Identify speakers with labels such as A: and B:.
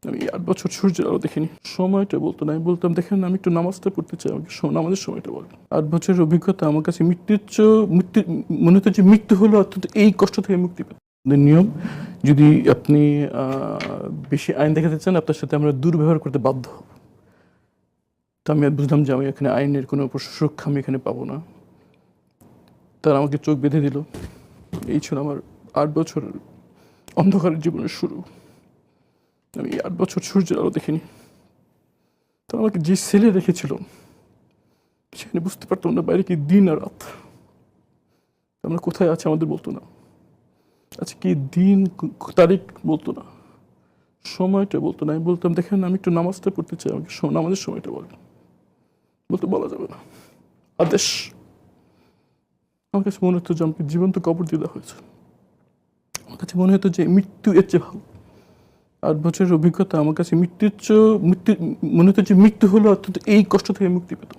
A: আমি ৮ বছর সূর্যের আলো দেখিনি। সময়টা বলতো না, আমি বলতাম দেখেন আমি একটু নামাজটা পড়তে চাই, আমাকে নামাজের সময়টা বলেন। ৮ বছরের অভিজ্ঞতা আমার কাছে মৃত্যুর চেয়ে মনে হতো যে মৃত্যু হলো অর্থাৎ এই কষ্ট থেকে মুক্তি পেত। নিয়ম, যদি আপনি বেশি আইন দেখাতে চান আপনার সাথে আমরা দুর্ব্যবহার করতে বাধ্য হব। তো আমি বুঝলাম যে আমি এখানে আইনের কোনো সুরক্ষা আমি এখানে পাবো না। তারা আমাকে চোখ বেঁধে দিল। এই ছিল আমার ৮ বছর অন্ধকারের জীবনের শুরু। আমি ৮ বছর সূর্যের আলো দেখিনি। তারা আমাকে যে সেলে রেখেছিল সেখানে বুঝতে পারতাম না বাইরে কি দিন আর রাত। আমরা কোথায় আছি আমাদের বলতো না, আচ্ছা কি দিন তারিখ বলতো না, সময়টা বলতো না। আমি বলতাম দেখেন আমি একটু নামাজটা পড়তে চাই, আমাকে নামাজের সময়টা বলেন। বলতে বলা যাবে না, আদেশ। আমার কাছে মনে হতো যে আমাকে জীবন্ত কবর দিয়ে দেওয়া হয়েছে। আমার কাছে মনে হতো যে মৃত্যু এর চেয়ে ভালো। ৮ বছরের অভিজ্ঞতা আমার কাছে মৃত্যুর চেয়ে মনে হতো যে মৃত্যু হলো অর্থাৎ এই কষ্ট থেকে মুক্তি পেত।